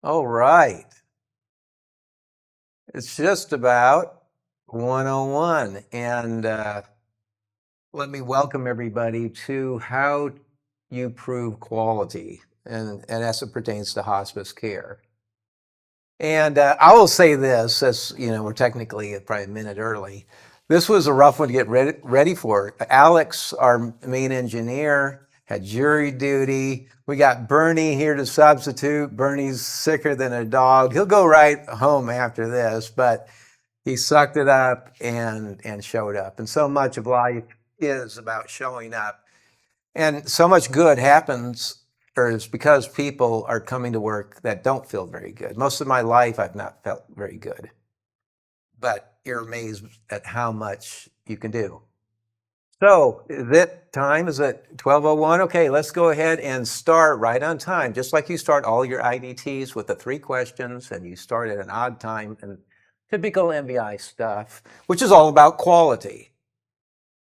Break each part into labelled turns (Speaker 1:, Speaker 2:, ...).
Speaker 1: All right. It's just about 101. And let me welcome everybody to how you prove quality, and as it pertains to hospice care. And I will say this, as you know, we're technically probably a minute early. This was a rough one to get ready for. Alex, our main engineer, had jury duty. We got Bernie here to substitute. Bernie's sicker than a dog. He'll go right home after this, but he sucked it up and showed up. And so much of life is about showing up. And so much good happens, or is because people are coming to work that don't feel very good. Most of my life, I've not felt very good. But you're amazed at how much you can do. So is it time? Is it 12:01? Okay, let's go ahead and start right on time. Just like you start all your IDTs with the 3 questions, and you start at an odd time, and typical MVI stuff, which is all about quality.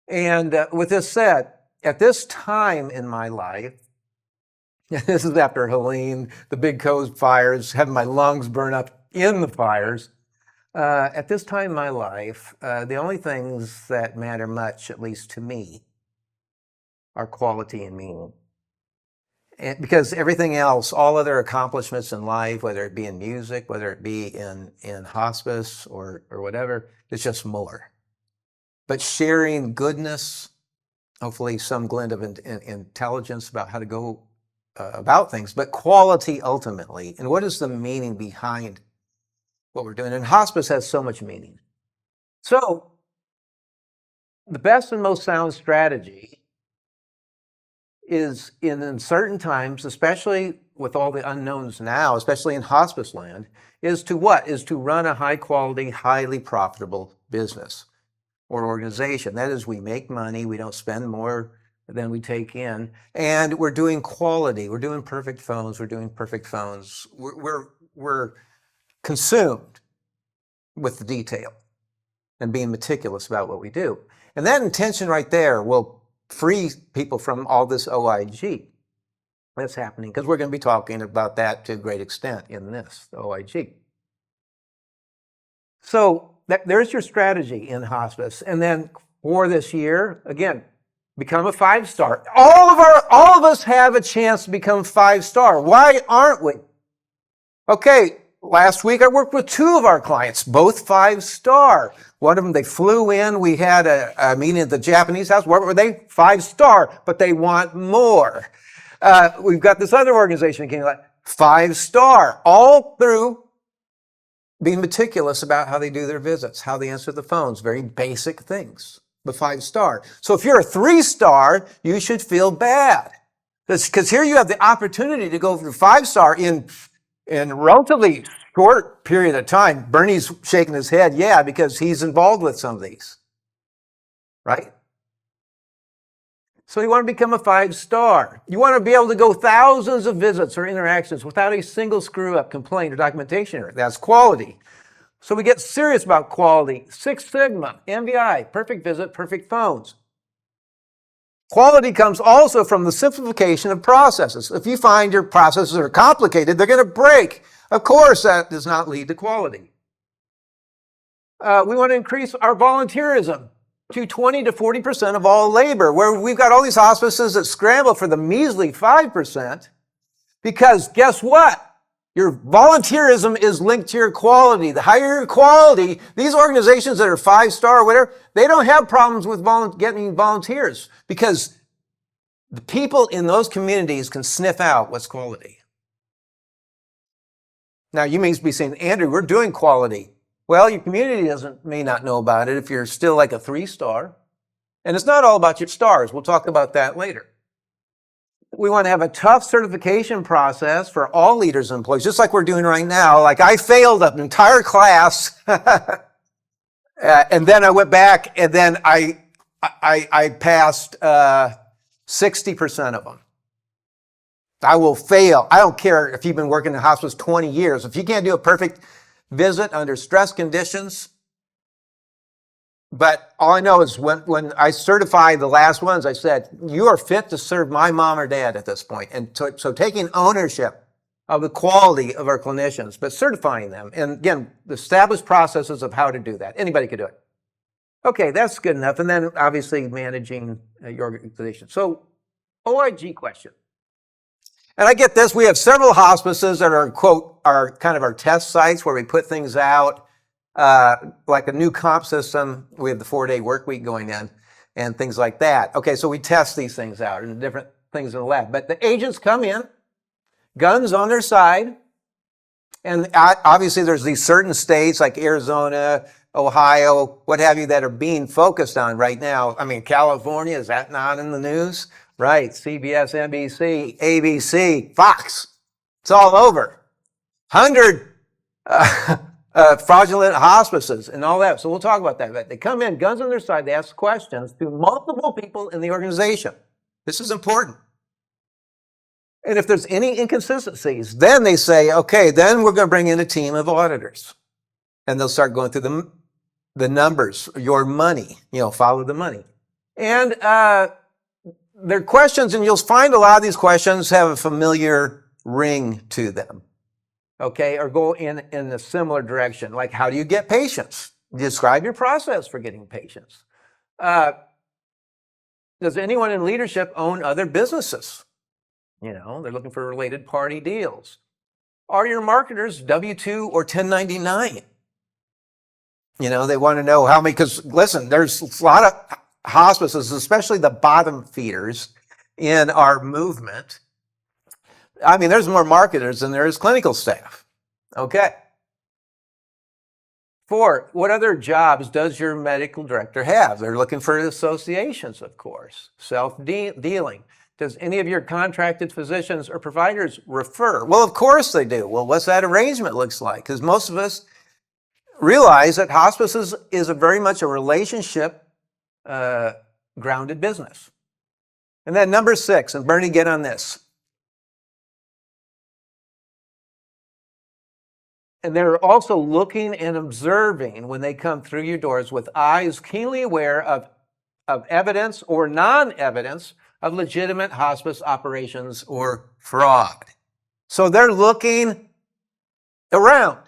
Speaker 1: And with this said, at this time in my life, this is after Helene, the big coast fires, having my lungs burn up in the fires. At this time in my life, the only things that matter much, at least to me, are quality and meaning. And because everything else, all other accomplishments in life, whether it be in music, whether it be in hospice or whatever, it's just more. But sharing goodness, hopefully some glint of intelligence about how to go about things, but quality ultimately. And what is the meaning behind what we're doing? And hospice has so much meaning. So the best and most sound strategy is in uncertain times, especially with all the unknowns now, especially in hospice land, is to what? Is to run a high quality, highly profitable business or organization. That is, we make money, we don't spend more than we take in, and we're doing quality. We're doing perfect phones. We're doing perfect phones. We're consumed with the detail and being meticulous about what we do. And that intention right there will free people from all this OIG that's happening, because we're going to be talking about that to a great extent in this, the OIG. So there's your strategy in hospice. And then for this year, again, become a 5-star. All of us have a chance to become 5-star. Why aren't we? Okay, last week I worked with 2 of our clients, both 5-star. One of them, they flew in. We had a meeting at the Japanese house. What were they? 5-star, but they want more. We've got this other organization that came like 5-star, all through being meticulous about how they do their visits, how they answer the phones, very basic things, but 5-star. So if you're a 3-star, you should feel bad. Because here you have the opportunity to go from 5-star in a relatively short period of time. Bernie's shaking his head, yeah, because he's involved with some of these, right? So you want to become a 5-star. You want to be able to go thousands of visits or interactions without a single screw-up, complaint, or documentation error. That's quality. So we get serious about quality. 6 Sigma, MVI, perfect visit, perfect phones. Quality comes also from the simplification of processes. If you find your processes are complicated, they're going to break. Of course, that does not lead to quality. We want to increase our volunteerism to 20 to 40% of all labor, where we've got all these hospices that scramble for the measly 5%, because guess what? Your volunteerism is linked to your quality. The higher your quality, these organizations that are 5-star or whatever, they don't have problems with getting volunteers, because the people in those communities can sniff out what's quality. Now, you may be saying, Andrew, we're doing quality. Well, your community may not know about it if you're still like a 3-star. And it's not all about your stars. We'll talk about that later. We want to have a tough certification process for all leaders and employees, just like we're doing right now. Like, I failed an entire class, and then I went back, and then I passed 60% of them. I will fail. I don't care if you've been working in hospice 20 years. If you can't do a perfect visit under stress conditions. But all I know is when I certified the last ones, I said, you are fit to serve my mom or dad at this point. And so taking ownership of the quality of our clinicians, but certifying them. And again, the established processes of how to do that. Anybody could do it. Okay, that's good enough. And then obviously managing your organization. So OIG question. And I get this, we have several hospices that are, quote, are kind of our test sites where we put things out, like a new comp system. We have the 4-day work week going in and things like that. Okay, so we test these things out and different things in the lab. But the agents come in, guns on their side, and obviously there's these certain states like Arizona, Ohio, what have you, that are being focused on right now. I mean, California, is that not in the news? Right, CBS, NBC, ABC, Fox, it's all over. 100 fraudulent hospices and all that. So we'll talk about that. But they come in, guns on their side, they ask questions to multiple people in the organization. This is important. And if there's any inconsistencies, then they say, okay, then we're going to bring in a team of auditors. And they'll start going through the numbers, your money, follow the money. And their questions, and you'll find a lot of these questions have a familiar ring to them, okay, or go in a similar direction. Like, how do you get patients? Describe your process for getting patients. Does anyone in leadership own other businesses? They're looking for related party deals. Are your marketers W-2 or 1099? They want to know how many, because listen, there's a lot of hospices, especially the bottom feeders in our movement. I mean, there's more marketers than there is clinical staff. Okay. 4, what other jobs does your medical director have? They're looking for associations, of course. Self-dealing. Does any of your contracted physicians or providers refer? Well, of course they do. Well, what's that arrangement looks like? Because most of us realize that hospices is very much a relationship grounded business. And then number 6, and Bernie, get on this. And they're also looking and observing when they come through your doors with eyes keenly aware of evidence or non-evidence of legitimate hospice operations or fraud. So they're looking around.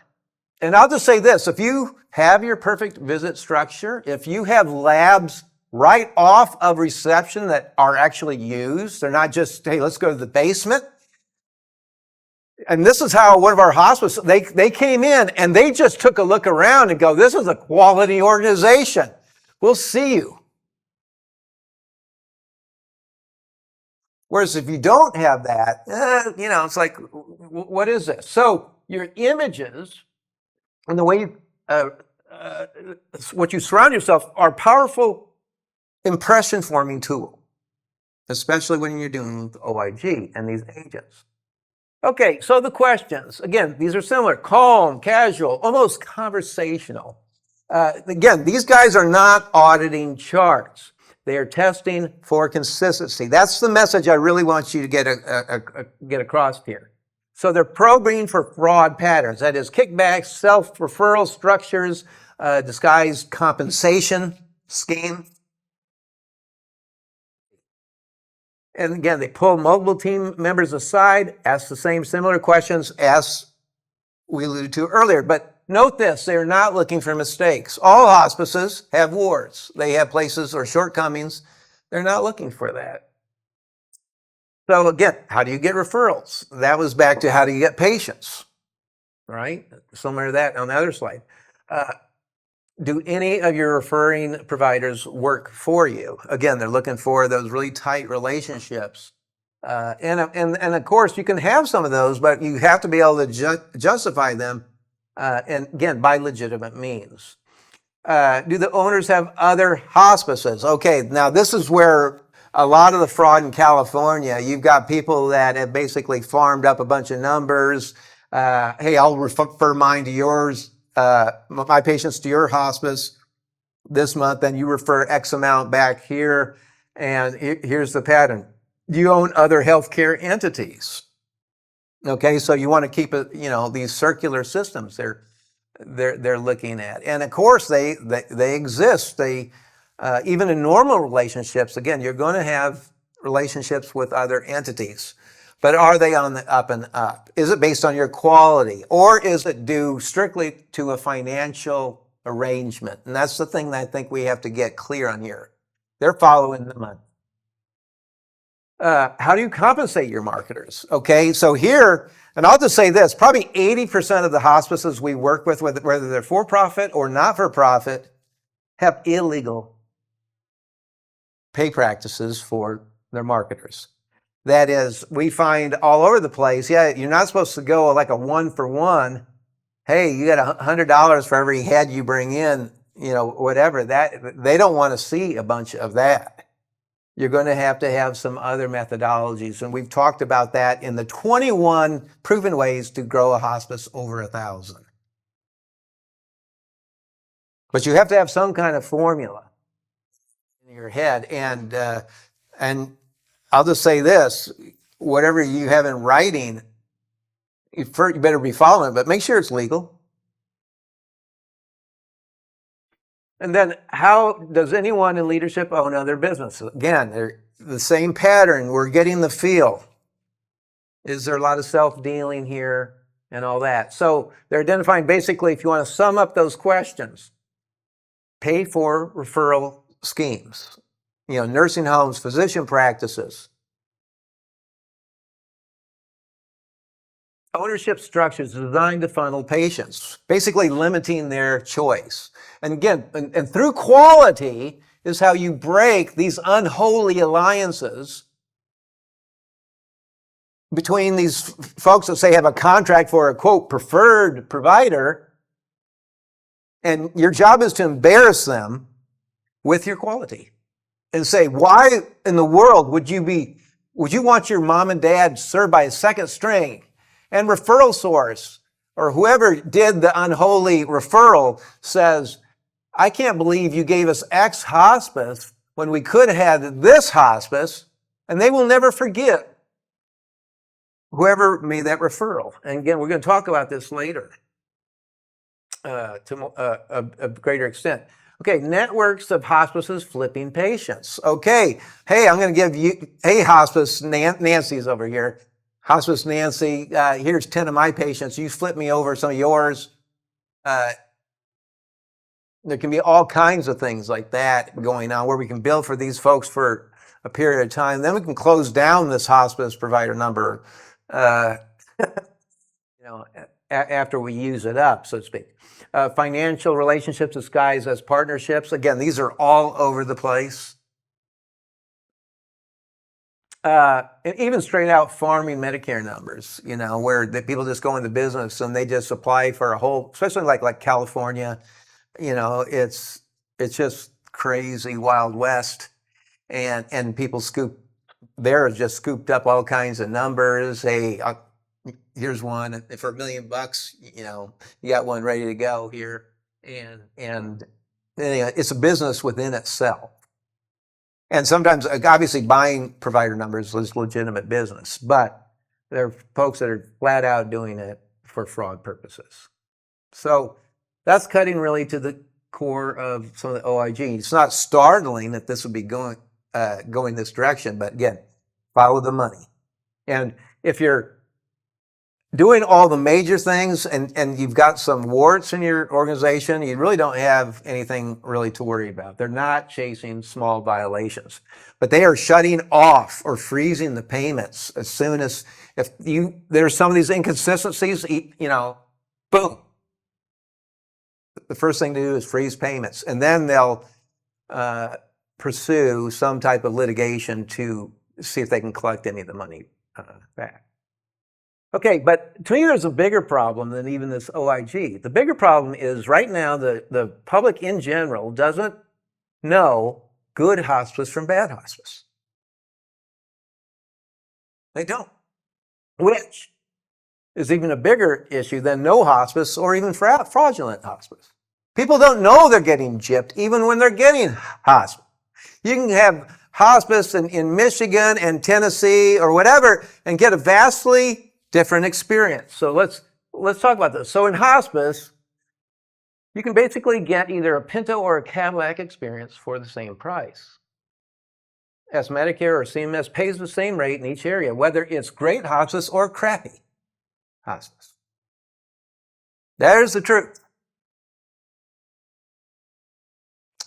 Speaker 1: And I'll just say this, if you have your perfect visit structure, if you have labs right off of reception that are actually used, they're not just, hey, let's go to the basement. And this is how one of our hospices, they came in and they just took a look around and go, this is a quality organization. We'll see you. Whereas if you don't have that, it's like, what is this? So your images and the way what you surround yourself are powerful impression forming tool, especially when you're dealing with OIG and these agents. Okay, so the questions, again, these are similar, calm, casual, almost conversational. Again, these guys are not auditing charts. They are testing for consistency. That's the message I really want you to get across here. So they're probing for fraud patterns, that is kickbacks, self-referral structures, disguised compensation scheme. And again, they pull multiple team members aside, ask the same similar questions as we alluded to earlier. But note this, they're not looking for mistakes. All hospices have warts. They have places or shortcomings. They're not looking for that. So again, how do you get referrals? That was back to how do you get patients, right? Similar to that on the other slide. Do any of your referring providers work for you? Again, they're looking for those really tight relationships. And of course, you can have some of those, but you have to be able to justify them, and again, by legitimate means. Do the owners have other hospices? Okay, now this is where a lot of the fraud in California, you've got people that have basically farmed up a bunch of numbers. Hey, I'll refer mine to yours. My patients to your hospice this month, then you refer X amount back here, and here's the pattern. Do you own other healthcare entities? Okay, so you want to keep it, these circular systems they're looking at, and of course they exist. Even in normal relationships, again, you're going to have relationships with other entities. but are they on the up and up? Is it based on your quality, or is it due strictly to a financial arrangement? And that's the thing that I think we have to get clear on here. They're following the money. How do you compensate your marketers? Okay, so here, and I'll just say this, probably 80% of the hospices we work with, whether they're for-profit or not-for-profit, have illegal pay practices for their marketers. That is, we find all over the place, yeah, you're not supposed to go like a 1-for-1. Hey, you got $100 for every head you bring in, whatever. That they don't want to see a bunch of that. You're going to have some other methodologies, and we've talked about that in the 21 proven ways to grow a hospice over 1,000. But you have to have some kind of formula in your head, and I'll just say this: whatever you have in writing, you better be following it, but make sure it's legal. And then, how does anyone in leadership own other businesses? Again, they're the same pattern. We're getting the feel. Is there a lot of self-dealing here and all that? So they're identifying, basically, if you want to sum up those questions, pay for referral schemes, nursing homes, physician practices, ownership structures designed to funnel patients, basically limiting their choice. And again, and through quality is how you break these unholy alliances between these folks that say have a contract for a, quote, preferred provider, and your job is to embarrass them with your quality and say, why in the world would you want your mom and dad served by a second string? And referral source, or whoever did the unholy referral, says, I can't believe you gave us X hospice when we could have had this hospice, and they will never forget whoever made that referral. And again, we're going to talk about this later to a greater extent. Okay, networks of hospices flipping patients. Okay, hey, I'm going to give you, hey, hospice, Nancy's over here. Hospice Nancy, here's 10 of my patients. You flip me over some of yours. There can be all kinds of things like that going on where we can bill for these folks for a period of time. Then we can close down this hospice provider number, after we use it up, so to speak. Financial relationships disguised as partnerships. Again, these are all over the place. And even straight out farming Medicare numbers, where the people just go into business and they just apply for a whole, especially like California, it's just crazy Wild West, and people just scooped up all kinds of numbers. Hey, here's one for $1 million, you got one ready to go here. And anyway, it's a business within itself. And sometimes, obviously, buying provider numbers is legitimate business, but there are folks that are flat out doing it for fraud purposes. So that's cutting really to the core of some of the OIG. It's not startling that this would be going this direction, but again, follow the money. And if you're doing all the major things and you've got some warts in your organization, you really don't have anything really to worry about. They're not chasing small violations, but they are shutting off or freezing the payments as soon as, there's some of these inconsistencies, boom. The first thing to do is freeze payments, and then they'll pursue some type of litigation to see if they can collect any of the money back. Okay, but to me, there's a bigger problem than even this OIG. The bigger problem is right now the public in general doesn't know good hospice from bad hospice. They don't, which is even a bigger issue than no hospice or even fraudulent hospice. People don't know they're getting gypped even when they're getting hospice. You can have hospice in Michigan and Tennessee or whatever and get a vastly different experience. So let's talk about this. So in hospice, you can basically get either a Pinto or a Cadillac experience for the same price. as Medicare or CMS pays the same rate in each area, whether it's great hospice or crappy hospice. There's the truth.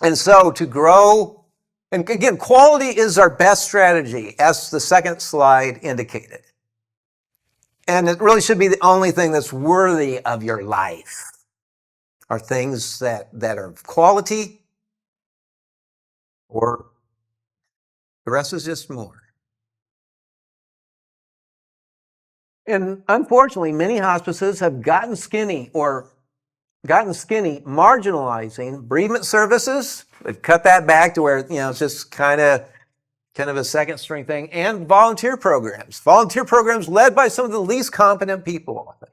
Speaker 1: And so to grow, and again, quality is our best strategy, as the second slide indicated. And it really should be the only thing that's worthy of your life, are things that are quality, or the rest is just more. And unfortunately, many hospices have gotten skinny, marginalizing bereavement services. They've cut that back to where, it's just kind of a second string thing, and volunteer programs led by some of the least competent people often.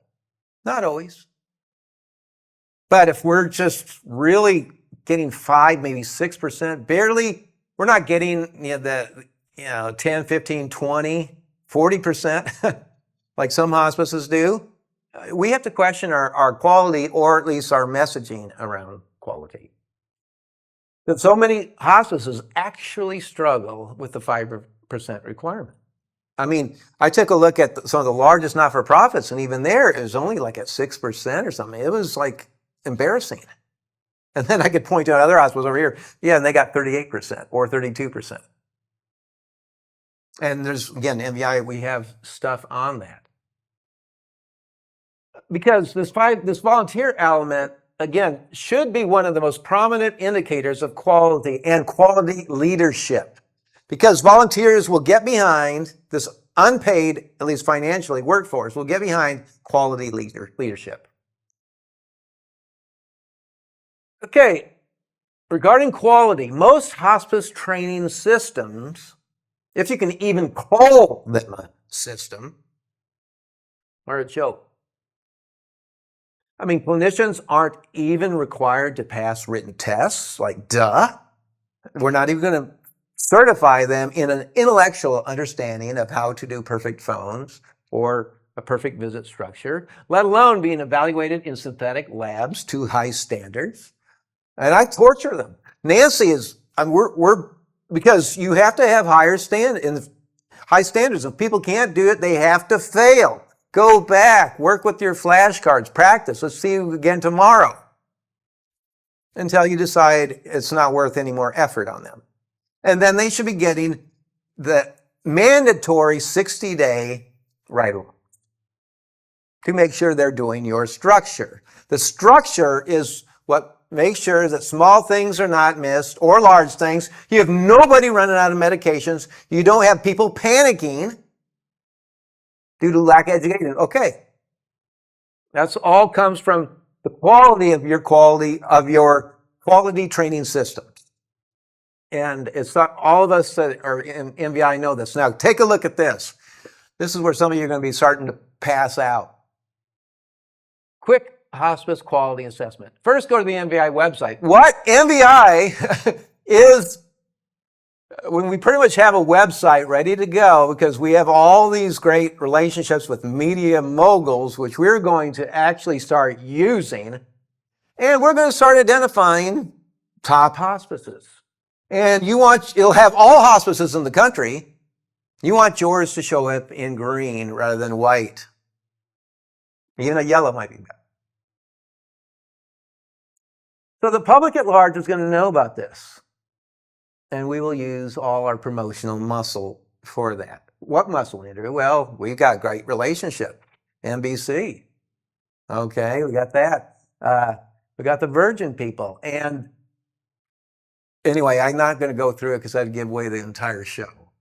Speaker 1: Not always. But if we're just really getting 5, maybe 6%, barely, we're not getting the 10, 15, 20, 40% like some hospices do. We have to question our quality, or at least our messaging around quality. That so many hospices actually struggle with the 5% requirement. I mean, I took a look at some of the largest not-for-profits, and even there, it was only like at 6% or something. It was like embarrassing. And then I could point to other hospitals over here, and they got 38% or 32%. And there's, again, MVI, we have stuff on that. Because this volunteer element, again, should be one of the most prominent indicators of quality and quality leadership. Because volunteers will get behind this unpaid, at least financially, workforce, will get behind quality leadership. Okay, regarding quality, most hospice training systems, if you can even call them a system, are a joke. I mean, clinicians aren't even required to pass written tests, like duh. We're not even going to certify them in an intellectual understanding of how to do perfect phones or a perfect visit structure, let alone being evaluated in synthetic labs to high standards. And I torture them. Nancy is, because you have to have high standards. If people can't do it, they have to fail. Go back, work with your flashcards, practice. Let's see you again tomorrow. Until you decide it's not worth any more effort on them. And then they should be getting the mandatory 60-day ride-along to make sure they're doing your structure. The structure is what makes sure that small things are not missed, or large things. You have nobody running out of medications. You don't have people panicking due to lack of education. Okay. That's all comes from the quality of your quality training system. And it's not all of us that are in MVI know this. Now, take a look at this. This is where some of you are going to be starting to pass out. Quick hospice quality assessment. First, go to the MVI website. What MVI is, when we pretty much have a website ready to go, because we have all these great relationships with media moguls, which we're going to actually start using, and we're going to start identifying top hospices. And it'll have all hospices in the country. You want yours to show up in green rather than white. Even a yellow might be better. So the public at large is going to know about this. And we will use all our promotional muscle for that. What muscle, Andrew? Well, we've got great relationship. NBC. Okay, we got that. We got the Virgin people. And anyway, I'm not going to go through it because I'd give away the entire show.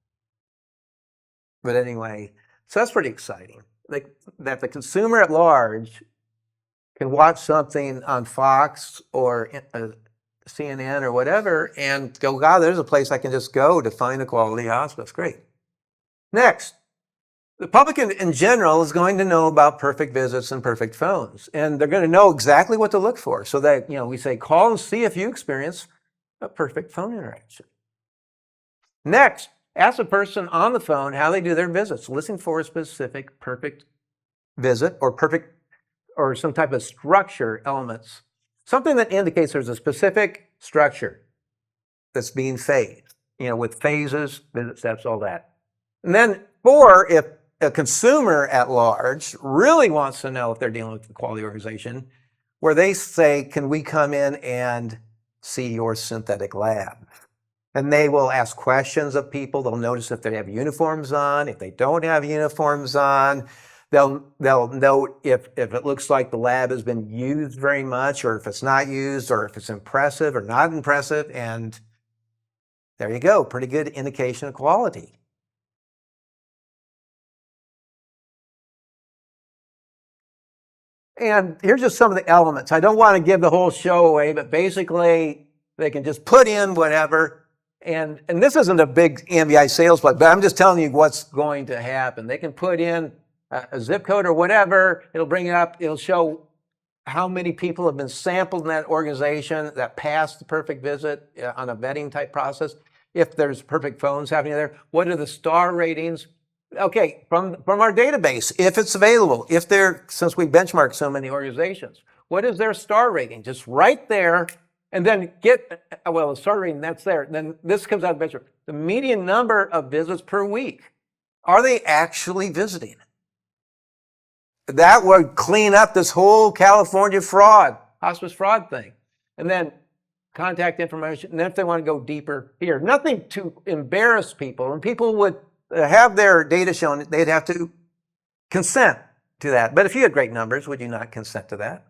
Speaker 1: But anyway, so that's pretty exciting. That the consumer at large can watch something on Fox or CNN or whatever and go, God, there's a place I can just go to find a quality hospice. Great. Next, the public in general is going to know about perfect visits and perfect phones. And they're going to know exactly what to look for. So that, we say, call and see if you experience a perfect phone interaction. Next, ask the person on the phone how they do their visits. Listen for a specific perfect visit or some type of structure elements. Something that indicates there's a specific structure that's being phased. with phases, visit steps, all that. And then 4, if a consumer at large really wants to know if they're dealing with the quality organization, where they say, can we come in and see your synthetic lab? And they will ask questions of people. They'll notice if they have uniforms on, if they don't have uniforms on. They'll note if it looks like the lab has been used very much, or if it's not used, or if it's impressive or not impressive. And there you go, pretty good indication of quality. And here's just some of the elements. I don't want to give the whole show away, but basically they can just put in whatever. And this isn't a big MVI sales play, but I'm just telling you what's going to happen. They can put in a zip code or whatever. It'll bring it up. It'll show how many people have been sampled in that organization that passed the perfect visit on a vetting type process. If there's perfect phones happening there, what are the star ratings? Okay, from our database, if it's available, since we benchmark so many organizations, what is their star rating? Just right there. And then the star rating, that's there. Then this comes out of benchmark. The median number of visits per week. Are they actually visiting? That would clean up this whole California hospice fraud thing. And then contact information. And then if they want to go deeper here, nothing to embarrass people. And people would have their data shown, they'd have to consent to that. But if you had great numbers, would you not consent to that?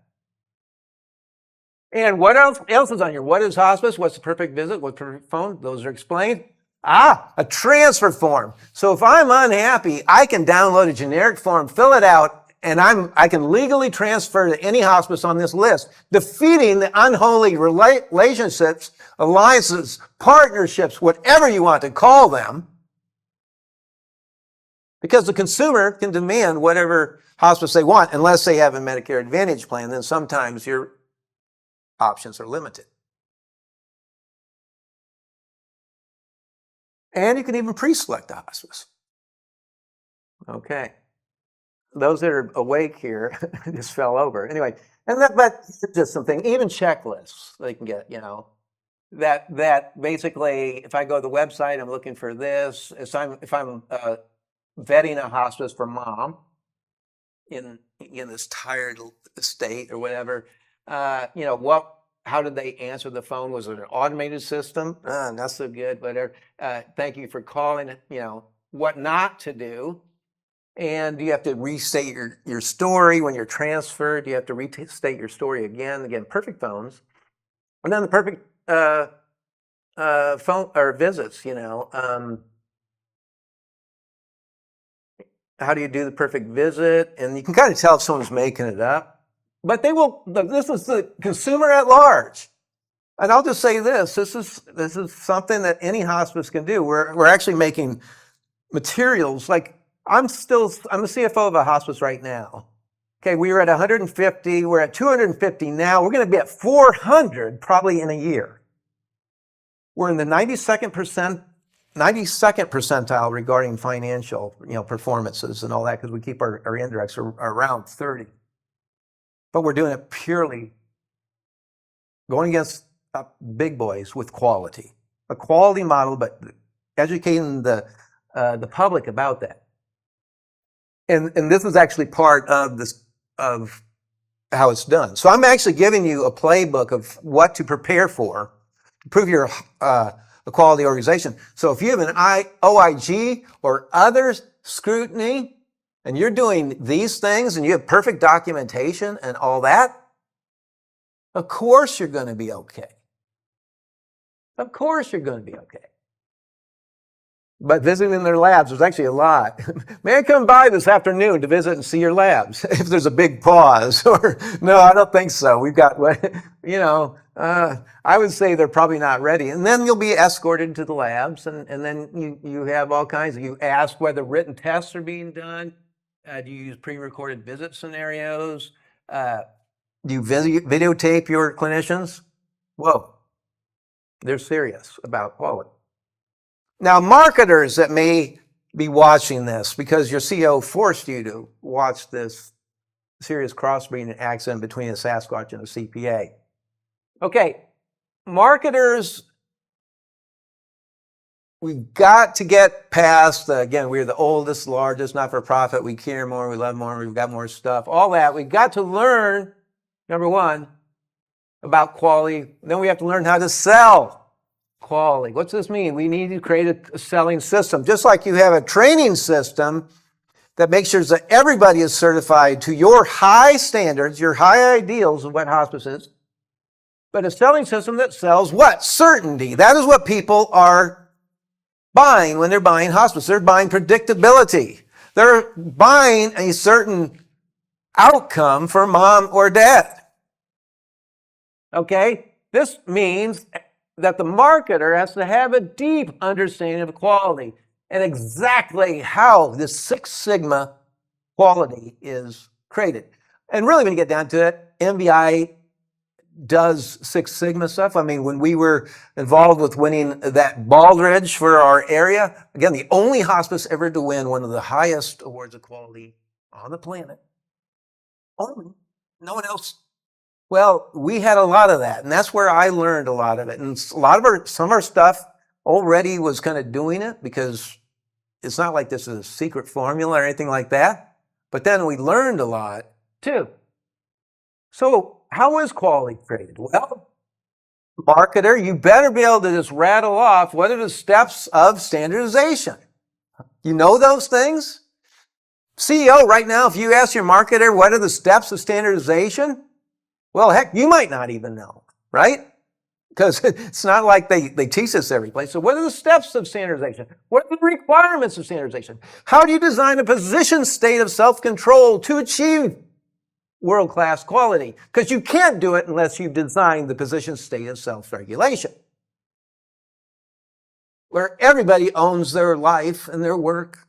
Speaker 1: And what else is on here? What is hospice? What's the perfect visit? What's perfect phone? Those are explained. A transfer form. So if I'm unhappy, I can download a generic form, fill it out, and I can legally transfer to any hospice on this list, defeating the unholy relationships, alliances, partnerships, whatever you want to call them, because the consumer can demand whatever hospice they want, unless they have a Medicare Advantage plan. Then sometimes your options are limited. And you can even pre-select a hospice. Okay. Those that are awake here just fell over. Anyway, but just something, even checklists they can get, that basically, if I go to the website, I'm looking for this. If I'm vetting a hospice for mom in this tired state or whatever, how did they answer the phone? Was it an automated system? Not so good, whatever. Thank you for calling, what not to do. And you have to restate your story when you're transferred. You have to restate your story again, perfect phones. And then the perfect phone or visits, how do you do the perfect visit? And you can kind of tell if someone's making it up. But this is the consumer at large. And I'll just say this is something that any hospice can do. We're actually making materials. Like I'm the CFO of a hospice right now. Okay, we were at 150, we're at 250 now. We're going to be at 400 probably in a year. We're in the 92nd percentile regarding financial, performances and all that, because we keep our indirects around 30. But we're doing it purely going against big boys with quality, a quality model, but educating the public about that. And this is actually part of how it's done. So I'm actually giving you a playbook of what to prepare for to prove you're a quality organization. So if you have an OIG or other scrutiny, and you're doing these things and you have perfect documentation and all that, of course you're going to be okay. Of course you're going to be okay. But visiting their labs, there's actually a lot. May I come by this afternoon to visit and see your labs? If there's a big pause, or no, I don't think so. We've got, I would say they're probably not ready. And then you'll be escorted to the labs, and then you have all kinds of, you ask whether written tests are being done. Do you use pre-recorded visit scenarios? Do you videotape your clinicians? Whoa, they're serious about quality. Now, marketers that may be watching this because your CEO forced you to watch this serious crossbreeding accident between a Sasquatch and a CPA. Okay, marketers we've got to get past, again, we're the oldest, largest, not-for-profit, we care more, we love more, we've got more stuff, all that. We've got to learn, number one, about quality. Then we have to learn how to sell quality. What's this mean? We need to create a selling system. Just like you have a training system that makes sure that everybody is certified to your high standards, your high ideals of what hospice is, but a selling system that sells what? Certainty. That is what people are buying when they're buying hospice. They're buying predictability. They're buying a certain outcome for mom or dad. Okay? This means that the marketer has to have a deep understanding of quality and exactly how this Six Sigma quality is created. And really, when you get down to it, MVI does Six Sigma stuff. I mean, when we were involved with winning that Baldridge for our area, again, the only hospice ever to win one of the highest awards of quality on the planet. Only. No one else. Well, we had a lot of that, and that's where I learned a lot of it. And some of our stuff already was kind of doing it, because it's not like this is a secret formula or anything like that. But then we learned a lot too. So how is quality created? Well, marketer, you better be able to just rattle off what are the steps of standardization. You know those things? CEO, right now, if you ask your marketer what are the steps of standardization, well, heck, you might not even know, right? Because it's not like they teach us every place. So what are the steps of standardization? What are the requirements of standardization? How do you design a position state of self-control to achieve world-class quality? Because you can't do it unless you've designed the position state of self-regulation, where everybody owns their life and their work.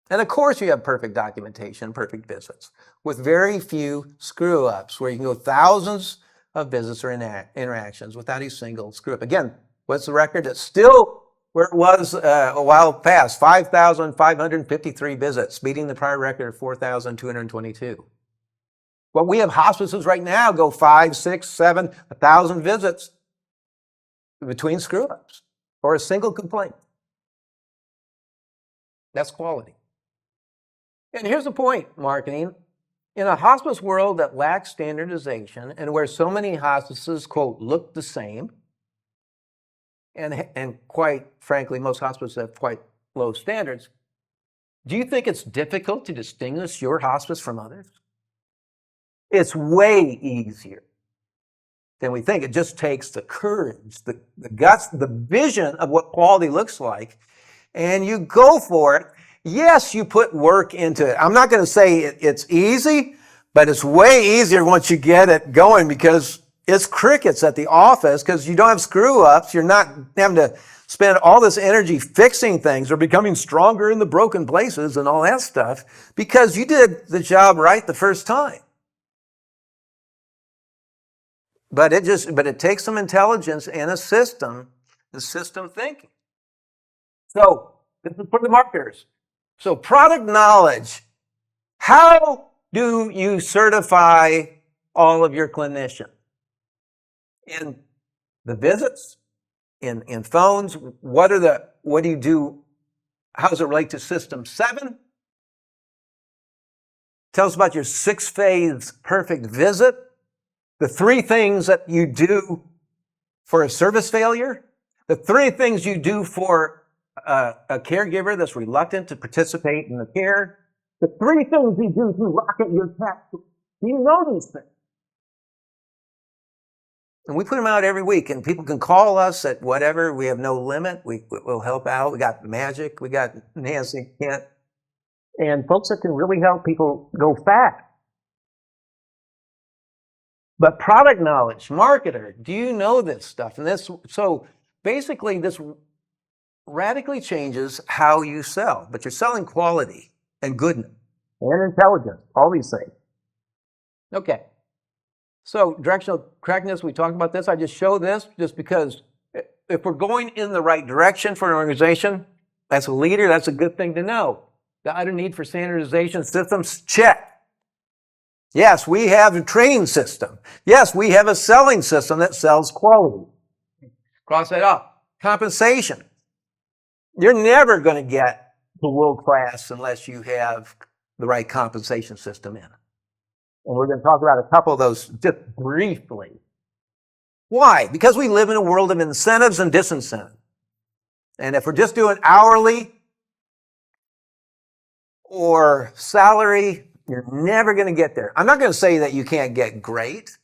Speaker 1: And of course you have perfect documentation, perfect visits, with very few screw-ups, where you can go thousands of visits or interactions without a single screw-up. Again, what's the record? It's still where it was a while past, 5,553 visits, beating the prior record of 4,222. Well, we have hospices right now go 5, 6, 7, 1,000 visits between screw-ups or a single complaint. That's quality. And here's the point, marketing. In a hospice world that lacks standardization and where so many hospices, quote, look the same, and quite frankly, most hospices have quite low standards, do you think it's difficult to distinguish your hospice from others? It's way easier than we think. It just takes the courage, the guts, the vision of what quality looks like, and you go for it. Yes, you put work into it. I'm not going to say it's easy, but it's way easier once you get it going, because it's crickets at the office, because you don't have screw-ups. You're not having to spend all this energy fixing things or becoming stronger in the broken places and all that stuff, because you did the job right the first time. But it takes some intelligence and a system thinking. So this is for the marketers. So product knowledge. How do you certify all of your clinicians? In the visits, in phones, what do you do? How does it relate to System 7? Tell us about your 6-phase perfect visit. The 3 things that you do for a service failure. The 3 things you do for a caregiver that's reluctant to participate in the care. The 3 things you do to rocket your cat. You know these things. And we put them out every week, and people can call us at whatever. We have no limit. We'll help out. We got Magic. We got Nancy, Kent. And folks that can really help people go fast. But product knowledge, marketer, do you know this stuff? And so basically this radically changes how you sell, but you're selling quality and goodness and intelligence, all these things. Okay. So directional correctness, we talked about this. I just show this just because if we're going in the right direction for an organization, as a leader, that's a good thing to know. The other need for standardization systems, check. Yes, we have a training system. Yes, we have a selling system that sells quality. Cross that off. Compensation. You're never going to get to world class unless you have the right compensation system in. And we're going to talk about a couple of those just briefly. Why? Because we live in a world of incentives and disincentives. And if we're just doing hourly or salary, you're never going to get there. I'm not going to say that you can't get great.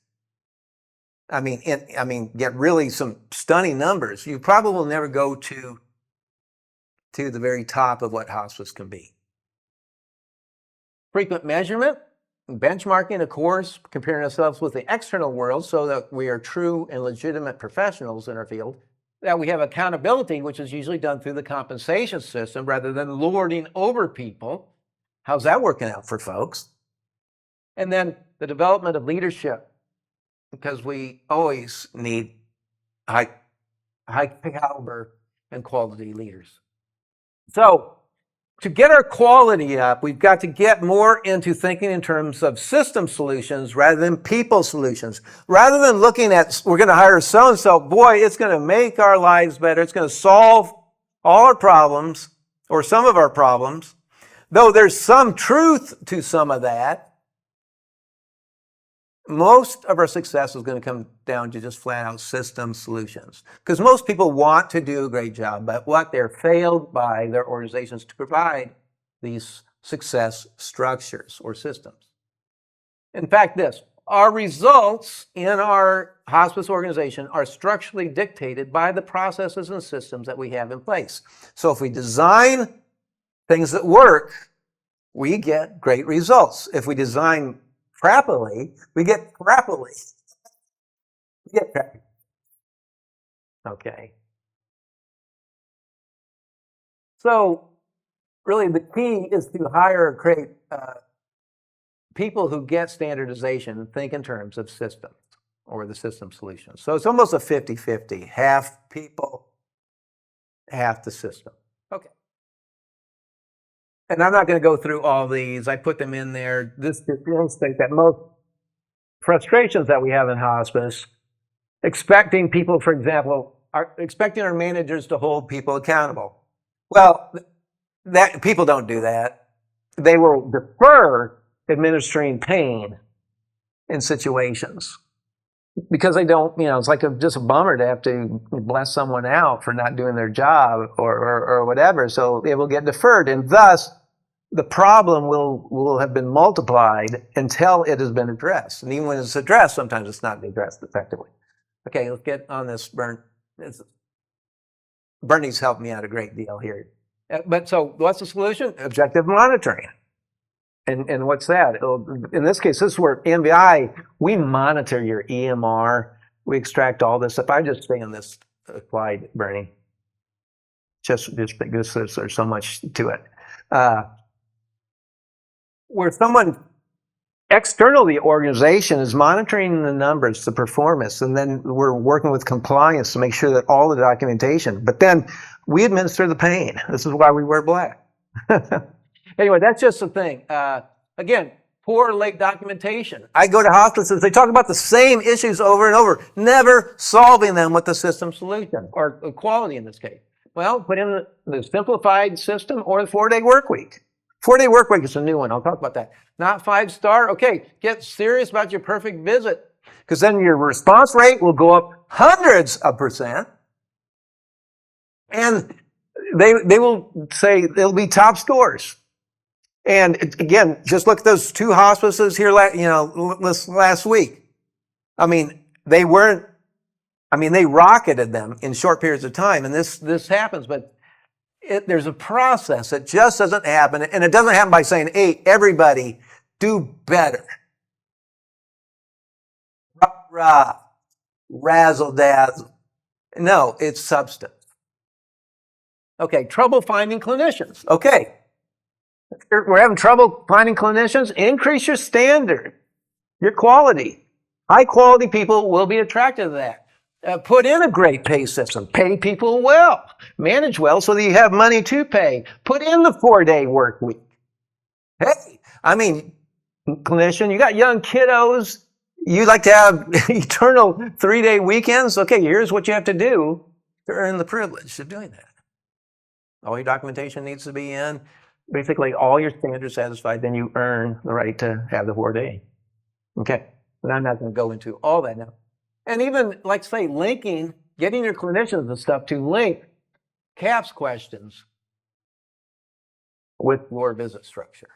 Speaker 1: I mean, get really some stunning numbers. You probably will never go to the very top of what hospice can be. Frequent measurement, benchmarking, of course, comparing ourselves with the external world so that we are true and legitimate professionals in our field, that we have accountability, which is usually done through the compensation system rather than lording over people. How's that working out for folks? And then the development of leadership, because we always need high caliber and quality leaders. So to get our quality up, we've got to get more into thinking in terms of system solutions rather than people solutions. Rather than looking at, we're going to hire so-and-so, boy, it's going to make our lives better. It's going to solve all our problems or some of our problems. Though there's some truth to some of that, most of our success is going to come down to just flat out system solutions. Because most people want to do a great job, but what they're failed by their organizations to provide these success structures or systems. In fact, our results in our hospice organization are structurally dictated by the processes and systems that we have in place. So if we design things that work, we get great results. If we design crappily, we get crappily. We get crappy. Okay. So really the key is to hire or create people who get standardization and think in terms of systems or the system solutions. So it's almost a 50-50, half people, half the system. Okay. And I'm not going to go through all these. I put them in there. This illustrates that most frustrations that we have in hospice, expecting people, for example, are expecting our managers to hold people accountable. Well, people don't do that. They will defer administering pain in situations because they don't, it's like just a bummer to have to bless someone out for not doing their job or whatever. So it will get deferred, and thus the problem will have been multiplied until it has been addressed. And even when it's addressed, sometimes it's not addressed effectively. Okay, let's get on this, Bernie's helped me out a great deal here. But so what's the solution? Objective monitoring. And what's that? In this case, this is where MVI, we monitor your EMR. We extract all this. If I just stay on this slide, Bernie, just because there's so much to it. Where someone external to the organization is monitoring the numbers, the performance, and then we're working with compliance to make sure that all the documentation, but then we administer the pain. This is why we wear black. Anyway, that's just the thing. Again, poor late documentation. I go to hospices, they talk about the same issues over and over, never solving them with the system solution, or quality in this case. Well, put in the simplified system or the 4-day work week. 4-day work week is a new one. I'll talk about that. Not 5-star. Okay, get serious about your perfect visit, because then your response rate will go up hundreds of %. And they will say they'll be top scores. And again, just look at those 2 hospices here, last week. I mean, they rocketed them in short periods of time, and this happens, but there's a process. It just doesn't happen, and it doesn't happen by saying, hey, everybody, do better. Rah, razzle-dazzle. No, it's substance. Okay, trouble finding clinicians. Okay, we're having trouble finding clinicians. Increase your standard, your quality. High-quality people will be attracted to that. Put in a great pay system. Pay people well. Manage well so that you have money to pay. Put in the 4-day work week. Hey, clinician, you got young kiddos. You like to have eternal 3-day weekends? Okay, here's what you have to do to earn the privilege of doing that. All your documentation needs to be in, basically all your standards satisfied, then you earn the right to have the 4-day. Okay, but I'm not going to go into all that now. And even, like say, linking, getting your clinicians and stuff to link CAHPS questions with your visit structure,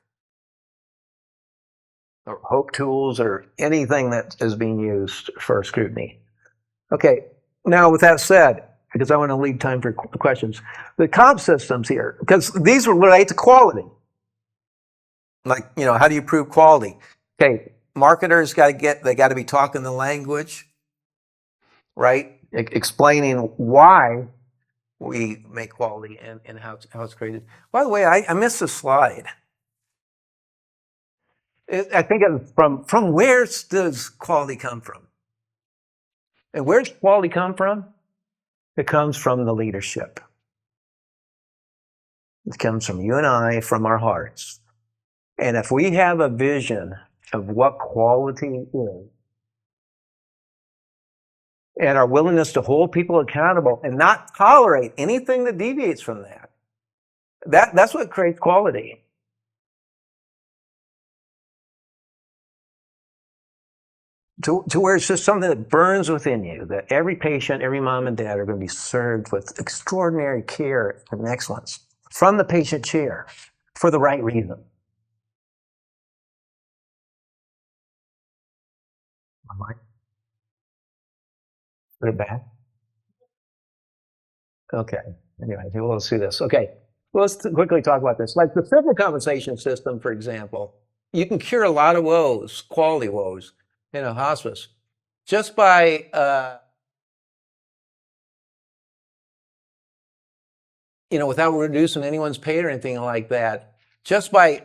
Speaker 1: or HOPE tools, or anything that is being used for scrutiny. Okay, now with that said, because I want to leave time for questions, the comp systems here, because these relate to quality. Like, you know, how do you prove quality? Okay, marketers got to be talking the language, right? Explaining why we make quality and how it's created. By the way, I missed a slide. I think it's from where does quality come from? And where does quality come from? It comes from the leadership. It comes from you and I, from our hearts. And if we have a vision of what quality is, and our willingness to hold people accountable and not tolerate anything that deviates from that's what creates quality. To where it's just something that burns within you, that every patient, every mom and dad are going to be served with extraordinary care and excellence from the patient chair for the right reason. Put it back. Okay. Anyway, we'll see this. Okay. Well, let's quickly talk about this. Like the simple compensation system, for example, you can cure a lot of woes, quality woes, in a hospice just by without reducing anyone's pay or anything like that. Just by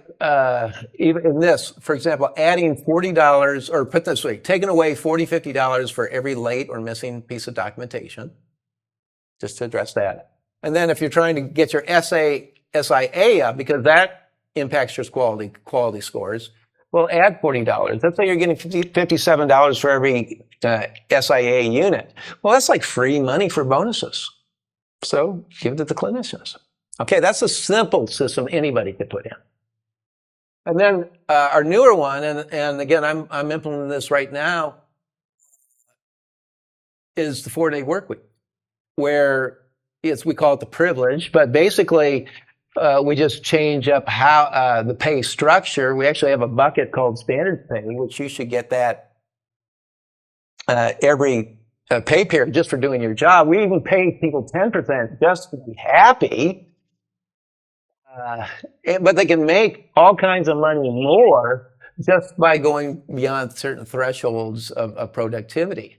Speaker 1: even in this, for example, adding $40, or put this way, taking away $40, $50 for every late or missing piece of documentation, just to address that. And then if you're trying to get your SIA up, because that impacts your quality scores, well, add $40. Let's say you're getting $57 for every SIA unit. Well, that's like free money for bonuses. So give it to the clinicians. Okay, that's a simple system anybody could put in. And then our newer one, and again, I'm implementing this right now, is the 4-day work week, where we call it the privilege, but basically we just change up how the pay structure. We actually have a bucket called standard pay, which you should get that every pay period just for doing your job. We even pay people 10% just to be happy. But they can make all kinds of money more just by going beyond certain thresholds of productivity.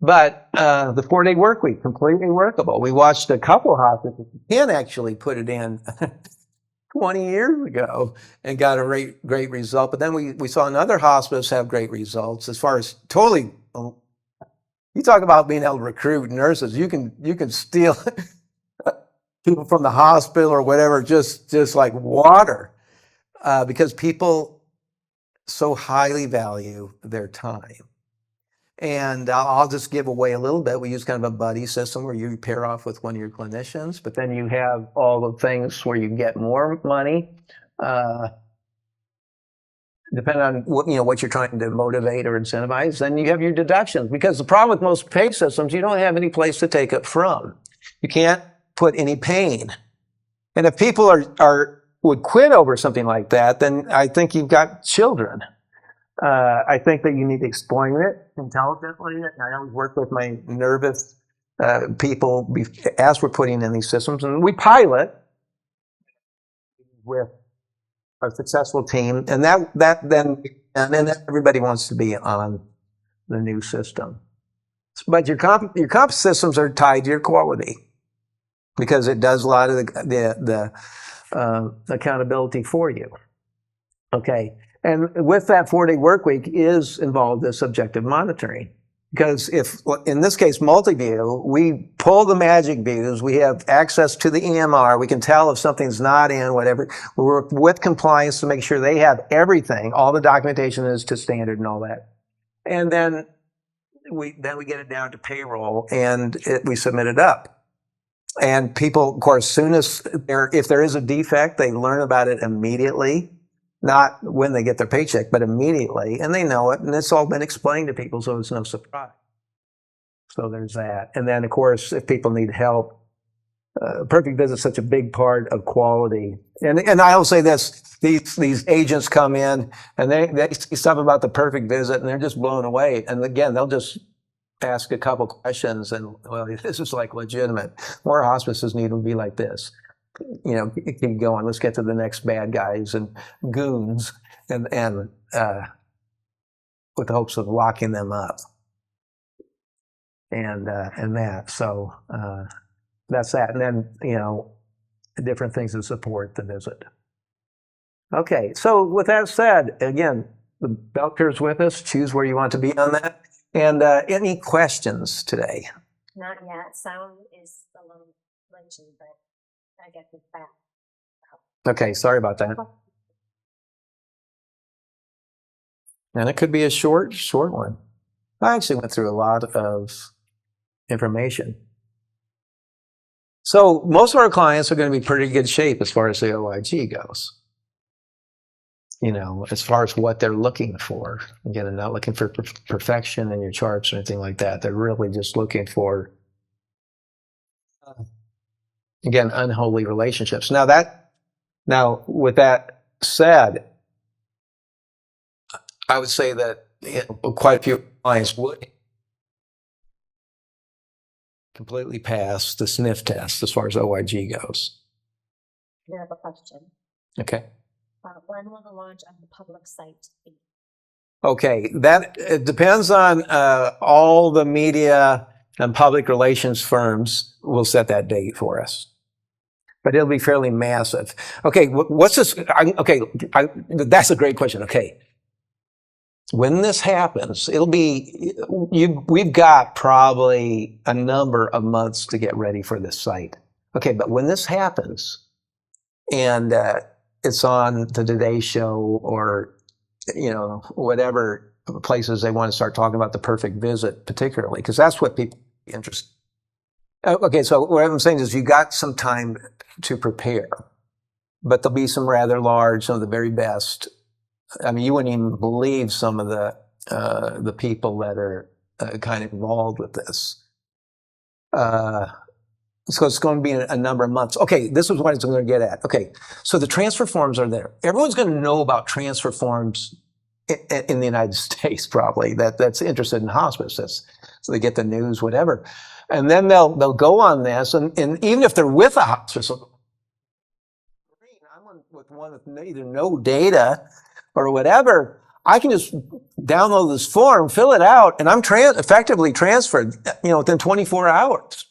Speaker 1: But the 4-day work week, completely workable. We watched a couple of hospitals. Ken actually put it in 20 years ago and got a great result. But then we saw another hospice have great results as far as totally. You talk about being able to recruit nurses. You can steal people from the hospital or whatever, just like water, because people so highly value their time. And I'll just give away a little bit. We use kind of a buddy system where you pair off with one of your clinicians, but then you have all the things where you get more money, depending on what you're trying to motivate or incentivize. Then you have your deductions, because the problem with most pay systems, you don't have any place to take it from. You can't put any pain. And if people would quit over something like that, then I think you've got children. I think that you need to explain it intelligently. I always work with my nervous people as we're putting in these systems, and we pilot with a successful team, and then everybody wants to be on the new system. But your comp systems are tied to your quality, because it does a lot of the accountability for you. Okay. And with that 4-day work week is involved this subjective monitoring. Because if, in this case, multi-view, we pull the magic views, we have access to the EMR, we can tell if something's not in, whatever. We work with compliance to make sure they have everything, all the documentation is to standard and all that. And then we get it down to payroll, and we submit it up. And people, of course, soon as if there is a defect, they learn about it immediately, not when they get their paycheck, but immediately, and they know it, and it's all been explained to people, so it's no surprise. So there's that. And then, of course, if people need help, perfect visit is such a big part of quality. And I will say this: these agents come in and they see stuff about the perfect visit, and they're just blown away. And again, they'll just ask a couple questions, and well, this is like legitimate. More hospices need to be like this. You know, keep going. Let's get to the next bad guys and goons, and with the hopes of locking them up, and that. So that's that. And then, you know, different things to support the visit. Okay, so with that said, again, the bell curve's with us. Choose where you want to be on that. And any questions today?
Speaker 2: Not yet. Sound is a little glitchy, but I get this back.
Speaker 1: Okay, sorry about that. And it could be a short one. I actually went through a lot of information. So most of our clients are going to be pretty good shape as far as the OIG goes. You know, as far as what they're looking for. Again, they're not looking for perfection in your charts or anything like that. They're really just looking for, again, unholy relationships. Now, with that said, I would say that, you know, quite a few clients would completely pass the sniff test as far as OIG goes.
Speaker 2: I have a question.
Speaker 1: Okay.
Speaker 2: When will the launch of the public site be?
Speaker 1: Okay, it depends on all the media and public relations firms will set that date for us. But it'll be fairly massive. Okay, what's this? That's a great question. Okay. When this happens, it'll be, we've got probably a number of months to get ready for this site. Okay, but when this happens and it's on the Today Show or, you know, whatever places they want to start talking about the perfect visit, particularly, because that's what people are interested in. Okay, so what I'm saying is you got some time to prepare, but there'll be some rather large, some of the very best. I mean, you wouldn't even believe some of the people that are kind of involved with this. So it's going to be a number of months. Okay, this is what it's going to get at. Okay, so the transfer forms are there. Everyone's going to know about transfer forms in the United States, probably, that's interested in hospice. So they get the news, whatever. And then they'll go on this, and even if they're with a hospice, I'm with one with either no data or whatever, I can just download this form, fill it out, and I'm effectively transferred, you know, within 24 hours.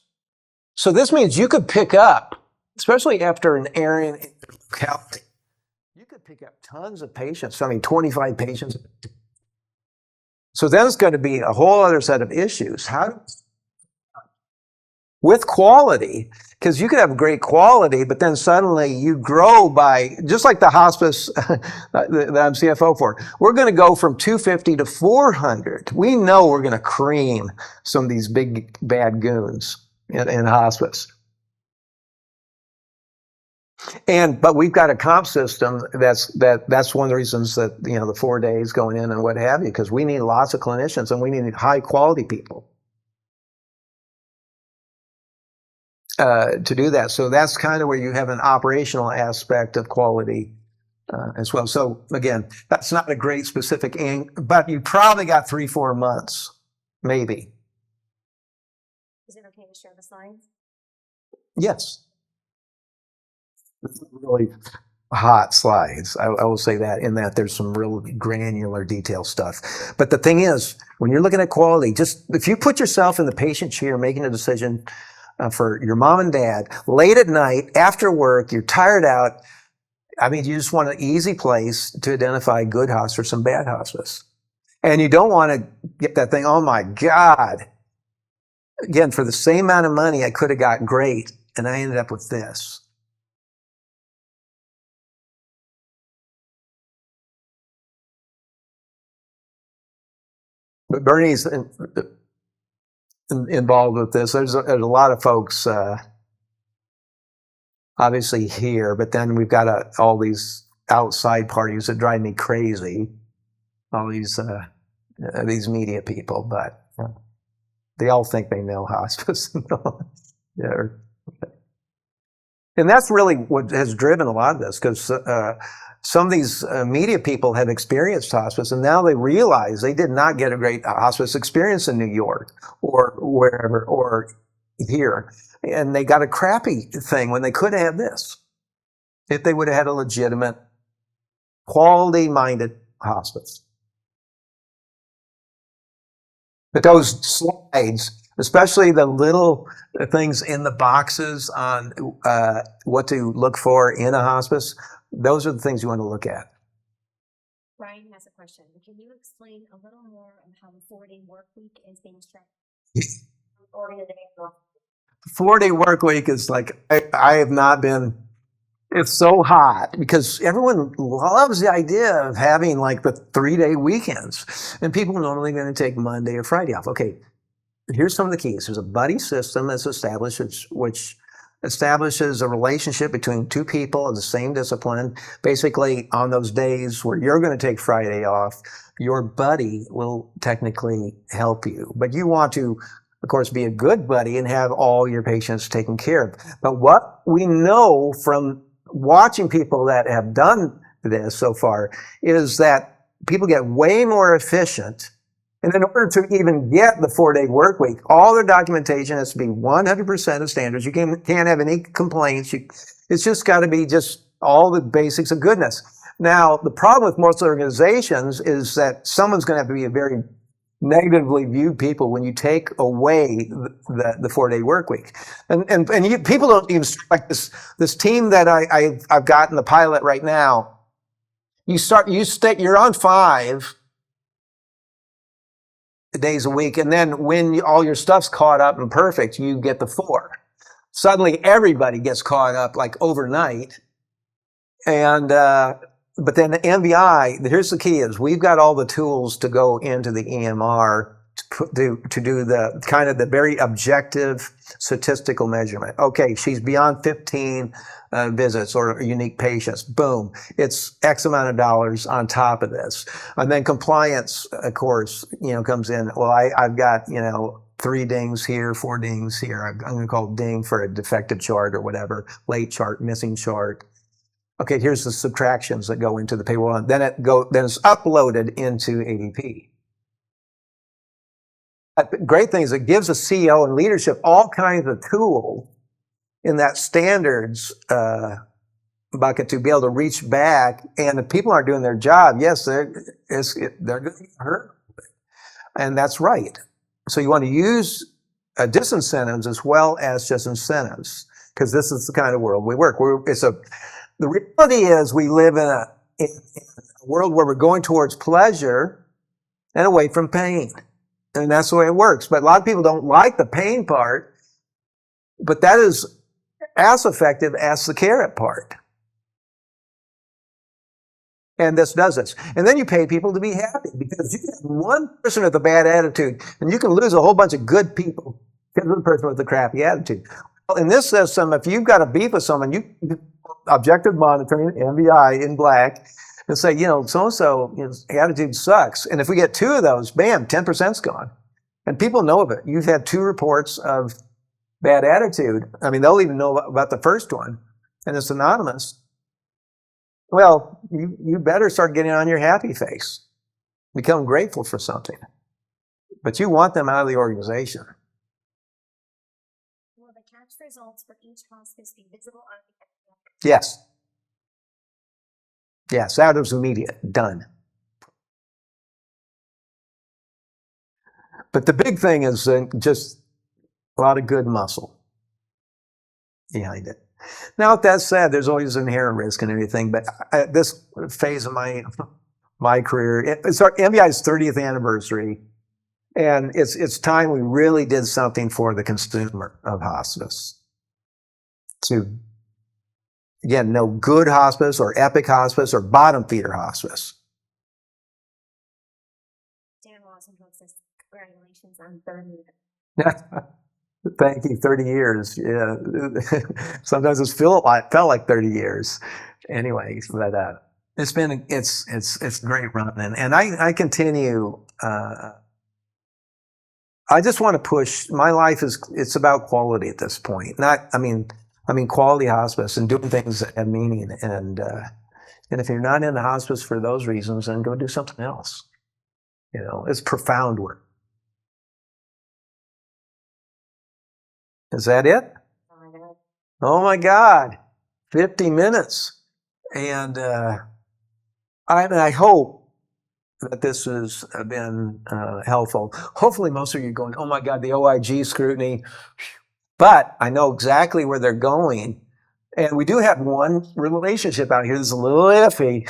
Speaker 1: So this means you could pick up, especially after an area in your locality, you could pick up tons of patients. I mean, 25 patients. So then it's going to be a whole other set of issues. With quality, because you could have great quality, but then suddenly you grow by, just like the hospice that I'm CFO for, we're going to go from 250 to 400. We know we're going to cream some of these big bad goons in hospice. But we've got a comp system that's one of the reasons that, you know, the 4 days going in and what have you, because we need lots of clinicians and we need high quality people to do that. So that's kind of where you have an operational aspect of quality as well. So again, that's not a great specific but you probably got 3-4 months, maybe.
Speaker 2: Is it okay to share the slides?
Speaker 1: Yes. Really hot slides. I will say that, in that there's some real granular detail stuff. But the thing is, when you're looking at quality, just if you put yourself in the patient chair making a decision for your mom and dad, late at night, after work, you're tired out, I mean, you just want an easy place to identify good hospice and bad hospice. And you don't want to get that thing, oh my God. Again, for the same amount of money, I could have got great, and I ended up with this. But Bernie's involved with this. There's a lot of folks obviously here, but then we've got all these outside parties that drive me crazy. All these media people, but they all think they know hospice. Yeah. And that's really what has driven a lot of this, because some of these media people have experienced hospice, and now they realize they did not get a great hospice experience in New York or wherever or here. And they got a crappy thing when they could have had this if they would have had a legitimate, quality-minded hospice. But those slides, especially the little things in the boxes on what to look for in a hospice, those are the things you want to look at.
Speaker 2: Ryan has a question. Can you explain a little more on how the 4-day work week is being structured?
Speaker 1: 4-day work week is like, I have not been, it's so hot because everyone loves the idea of having like the 3-day weekends, and people are normally going to take Monday or Friday off. Okay, here's some of the keys. There's a buddy system that's established, which establishes a relationship between two people of the same discipline. Basically, on those days where you're going to take Friday off, your buddy will technically help you. But you want to, of course, be a good buddy and have all your patients taken care of. But what we know from watching people that have done this so far is that people get way more efficient. And in order to even get the 4-day work week, all their documentation has to be 100% of standards. You can't have any complaints. It's just got to be just all the basics of goodness. Now, the problem with most organizations is that someone's going to have to be a very negatively viewed people when you take away the 4-day work week. And people don't even like this team that I've got in the pilot right now. You're on 5 days a week, and then when all your stuff's caught up and perfect, you get the 4. Suddenly everybody gets caught up like overnight. And but then the MVI, here's the key, is we've got all the tools to go into the EMR to do the kind of the very objective statistical measurement. Okay, she's beyond 15 visits or unique patients. Boom, it's X amount of dollars on top of this. And then compliance, of course, comes in. Well, I've got, 3 dings here, 4 dings here. I'm going to call ding for a defective chart or whatever, late chart, missing chart. Okay, here's the subtractions that go into the payroll. Then it's uploaded into ADP. The great thing is it gives a CEO and leadership all kinds of tools in that standards bucket to be able to reach back. And if people aren't doing their job, yes, they're going to get hurt. And that's right. So you want to use disincentives as well as just incentives, because this is the kind of world we work. The reality is we live in a world where we're going towards pleasure and away from pain. And that's the way it works. But a lot of people don't like the pain part, but that is as effective as the carrot part. And this does this. And then you pay people to be happy, because you have one person with a bad attitude, and you can lose a whole bunch of good people because of the person with the crappy attitude. Well, in this system, if you've got a beef with someone, you objective monitoring, MVI in black, and say, so-and-so, his attitude sucks. And if we get 2 of those, bam, 10%'s gone. And people know of it. You've had 2 reports of bad attitude. I mean, they'll even know about the first one, and it's anonymous. Well, you better start getting on your happy face. Become grateful for something. But you want them out of the organization.
Speaker 2: Will the catch results for each hospice be visible on the
Speaker 1: Yes. Yes, that was immediate. Done. But the big thing is just a lot of good muscle behind it. Now, with that said, there's always inherent risk and everything, but at this phase of my career, it's our MVI's 30th anniversary, and it's time we really did something for the consumer of hospice. To, again, no good hospice or epic hospice or bottom feeder hospice.
Speaker 2: Dan Lawson says, congratulations on 30.
Speaker 1: Thank you. 30 years. Yeah. Sometimes felt like 30 years. Anyway, but it's great run, and I continue. I just want to push. My life it's about quality at this point. Not, I mean quality hospice and doing things that have meaning. And if you're not in the hospice for those reasons, then go do something else. You know, it's profound work. Is that it? Oh my God, 50 minutes. And I hope that this has been helpful. Hopefully most of you are going, oh my God, the OIG scrutiny. But I know exactly where they're going. And we do have one relationship out here that's a little iffy.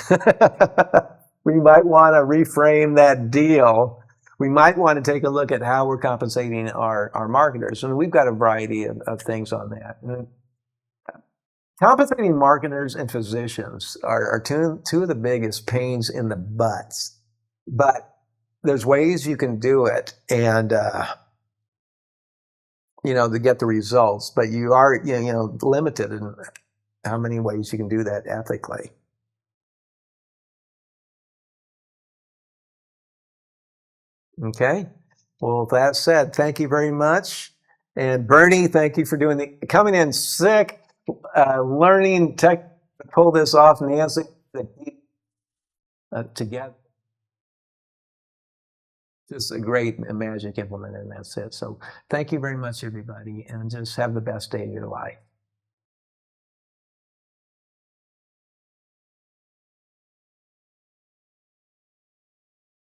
Speaker 1: We might want to reframe that deal. We might want to take a look at how we're compensating our marketers. And we've got a variety of things on that. And compensating marketers and physicians are two of the biggest pains in the butts. But there's ways you can do it and, to get the results. But you are, limited in how many ways you can do that ethically. Okay. Well, with that said, thank you very much. And Bernie, thank you for coming in sick, learning tech to pull this off, Nancy, together. Just a great magic implement, and that's it. So thank you very much, everybody, and just have the best day of your life.